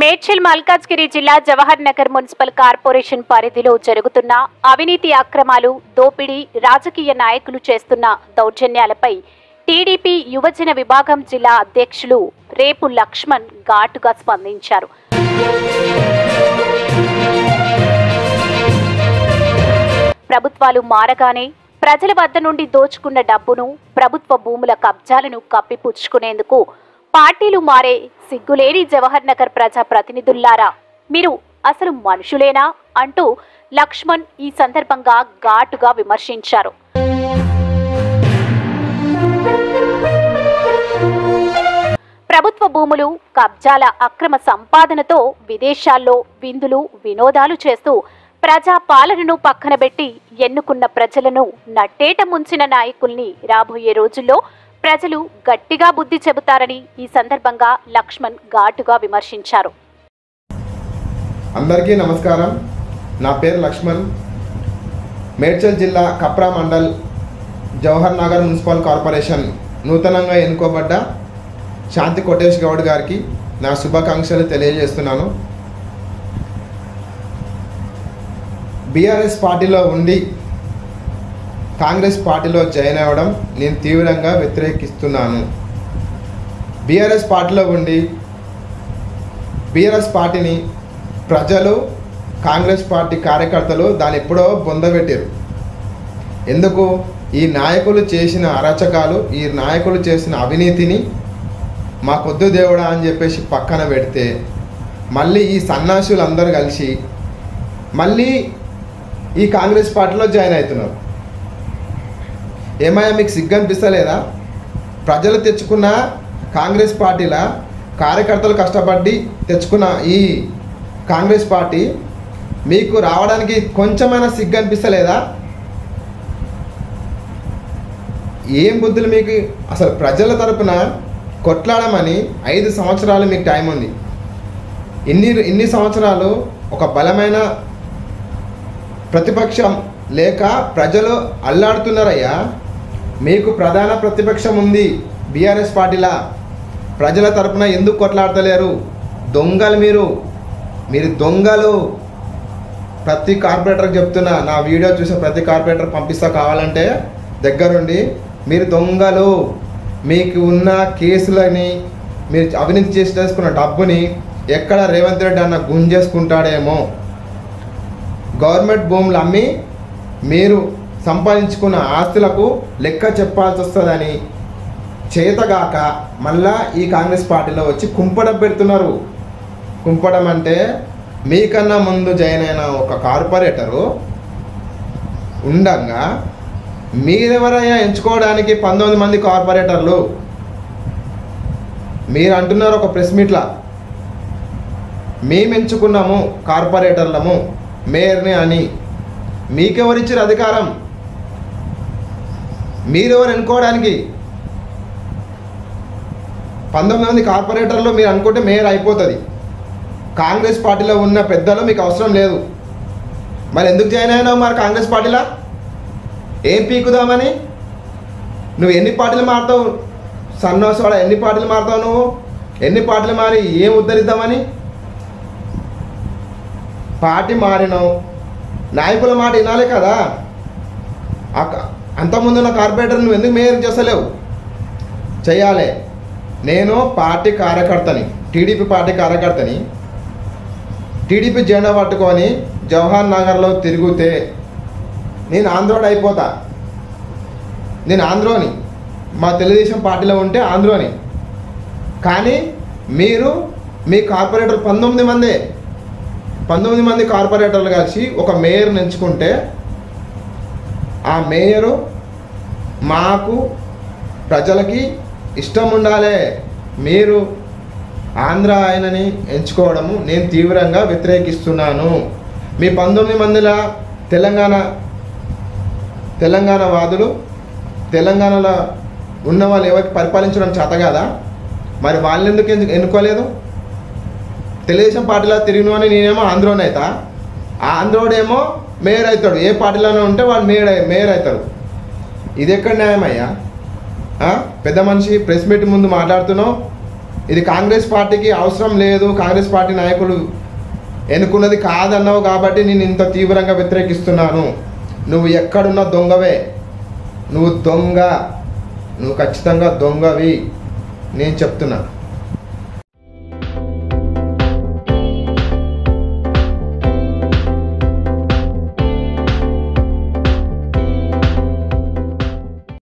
మేడ్చల్ మల్కాజ్గిరి జిల్లా Jawahar Nagar municipal corporation పరిధిలో జరుగుతున్న అవినీతి అక్రమాలు, దోపిడీ, రాజకీయ నాయకులు చేస్తున్న దౌర్జన్యాలపై టీడీపీ యువజన విభాగం జిల్లా అధ్యక్షులు రేపు లక్ష్మణ్ ఘాటుగా స్పందించారు. ప్రభుత్వాలు మారగానే ప్రజల వద్ద నుండి దోచుకున్న డబ్బును, ప్రభుత్వ భూముల కబ్జాలను కప్పిపుచ్చుకునేందుకు పార్టీలు మారే సిగ్గులేని జవహర్ నగర్ ప్రజా ప్రతినిధుల్లారా, మీరు అసలు మనుషులేనా అంటూ లక్ష్మణ్ ఈ సందర్భంగా ఘాటుగా విమర్శించారు. ప్రభుత్వ భూములు, కబ్జాల అక్రమ సంపాదనతో విదేశాల్లో విందులు, వినోదాలు చేస్తూ ప్రజా పాలనను పక్కనబెట్టి ఎన్నుకున్న ప్రజలను నట్టేట ముంచిన నాయకుల్ని రాబోయే రోజుల్లో ప్రజలు గట్టిగా బుద్ధి చెబుతారని ఈ సందర్భంగా లక్ష్మణ్ ఘాటుగా విమర్శించారు. అందరికీ నమస్కారం. నా పేరు లక్ష్మణ్. మేడ్చల్ జిల్లా కప్రా మండల్ జవహర్ నగర్ మున్సిపల్ కార్పొరేషన్ నూతనంగా ఎన్నుకోబడ్డ శాంతి కోటేష్ గౌడ్ గారికి నా శుభాకాంక్షలు తెలియజేస్తున్నాను. బీఆర్ఎస్ పార్టీలో ఉండి కాంగ్రెస్ పార్టీలో జాయిన్ అవ్వడం నేను తీవ్రంగా వ్యతిరేకిస్తున్నాను. బీఆర్ఎస్ పార్టీలో ఉండి బీఆర్ఎస్ పార్టీని ప్రజలు, కాంగ్రెస్ పార్టీ కార్యకర్తలు దాన్ని ఎప్పుడో బొందబెట్టారు. ఎందుకు? ఈ నాయకులు చేసిన అరాచకాలు, ఈ నాయకులు చేసిన అవినీతిని మాకొద్దు దేవుడా అని చెప్పేసి పక్కన పెడితే మళ్ళీ ఈ సన్నాసులు అందరూ కలిసి మళ్ళీ ఈ కాంగ్రెస్ పార్టీలో జాయిన్ అవుతున్నారు. ఏమయ్యా, మీకు సిగ్గు అనిపిస్తలేదా? ప్రజలు తెచ్చుకున్న కాంగ్రెస్ పార్టీల కార్యకర్తలు కష్టపడి తెచ్చుకున్న ఈ కాంగ్రెస్ పార్టీ మీకు రావడానికి కొంచెమైనా సిగ్గు అనిపిస్తలేదా? ఏం బుద్ధులు మీకు? అసలు ప్రజల తరపున కొట్లాడమని 5 సంవత్సరాలు మీకు టైం ఉంది. ఇన్ని సంవత్సరాలు ఒక బలమైన ప్రతిపక్షం లేక ప్రజలు అల్లాడుతున్నారయ్యా. మీకు ప్రధాన ప్రతిపక్షం ఉంది బీఆర్ఎస్ పార్టీలా. ప్రజల తరపున ఎందుకు కొట్లాడతలేరు? దొంగలు మీరు దొంగలు. ప్రతి కార్పొరేటర్కి చెప్తున్నా, నా వీడియో చూసే ప్రతి కార్పొరేటర్ పంపిస్తా కావాలంటే దగ్గరుండి. మీరు దొంగలు. మీకు ఉన్న కేసులని, మీరు అవినీతి చేసి చేసుకున్న డబ్బుని ఎక్కడ రేవంత్ రెడ్డి అన్న గుంజేసుకుంటాడేమో. గవర్నమెంట్ భూములు అమ్మి మీరు సంపాదించుకున్న ఆస్తులకు లెక్క చెప్పాల్సి వస్తుందని చేతగాక మళ్ళా ఈ కాంగ్రెస్ పార్టీలో వచ్చి కుంపడం పెడుతున్నారు. కుంపడం అంటే మీకన్నా ముందు జాయిన్ అయిన ఒక కార్పొరేటరు ఉండగా మీరెవరైనా ఎంచుకోవడానికి 19 మంది కార్పొరేటర్లు. మీరు అంటున్నారు ఒక ప్రెస్ మీట్లా, మేము ఎంచుకున్నాము కార్పొరేటర్లము మేయర్ని అని. మీకెవరిచ్చారు అధికారం? మీరెవరు ఎన్నుకోవడానికి? 19 మంది కార్పొరేటర్లు మీరు అనుకుంటే మేయర్ అయిపోతుంది. కాంగ్రెస్ పార్టీలో ఉన్న పెద్దలు మీకు అవసరం లేదు. మరి ఎందుకు జాయిన్ అయినావు మరి కాంగ్రెస్ పార్టీలో? ఏం పీకుదామని? నువ్వు ఎన్ని పార్టీలు మారుతావు? సన్నోసోడ ఎన్ని పార్టీలు మారుతావు? నువ్వు ఎన్ని పార్టీలు మారి ఏం ఉద్ధరిద్దామని? పార్టీ మారినావు, నాయకుల మాట వినాలి కదా. అంతకుముందున్న కార్పొరేటర్ నువ్వు ఎందుకు మేయర్ చేస్తలేవు? చెయ్యాలి. నేను పార్టీ కార్యకర్తని, టీడీపీ పార్టీ కార్యకర్తని. టీడీపీ జెండా పట్టుకొని జవహర్ నగర్లో తిరిగితే నేను ఆంధ్రోని అయిపోతా. నేను ఆంధ్రోని, మా తెలుగుదేశం పార్టీలో ఉంటే ఆంధ్రోని. కానీ మీరు మీ కార్పొరేటర్ 19 మంది కార్పొరేటర్లు కలిసి ఒక మేయర్ని ఎంచుకుంటే ఆ మేయరు మాకు ప్రజలకి ఇష్టం ఉండాలి. మీరు ఆంధ్ర ఆయనని ఎంచుకోవడము నేను తీవ్రంగా వ్యతిరేకిస్తున్నాను. మీ 19 మందిలా తెలంగాణ వాదులు, తెలంగాణలో ఉన్న వాళ్ళు ఎవరికి పరిపాలించడం చేత కదా, మరి వాళ్ళని ఎందుకు ఎన్నుకోలేదు? తెలుగుదేశం పార్టీలో తిరిగిన అని నేనేమో ఆంధ్రోని అవుతా, ఆ ఆంధ్రోడేమో మేయర్ అవుతాడు. ఏ పార్టీలోనే ఉంటే వాళ్ళు మేయర్ అవుతారు. ఇది ఎక్కడ న్యాయం అయ్యా? పెద్ద మనిషి ప్రెస్ మీట్ ముందు మాట్లాడుతున్నావు, ఇది కాంగ్రెస్ పార్టీకి అవసరం లేదు, కాంగ్రెస్ పార్టీ నాయకులు ఎన్నుకున్నది కాదన్నావు కాబట్టి నేను ఇంత తీవ్రంగా వ్యతిరేకిస్తున్నాను. నువ్వు ఎక్కడున్నా దొంగవే, నువ్వు దొంగ, నువ్వు ఖచ్చితంగా దొంగవి నేను చెప్తున్నా.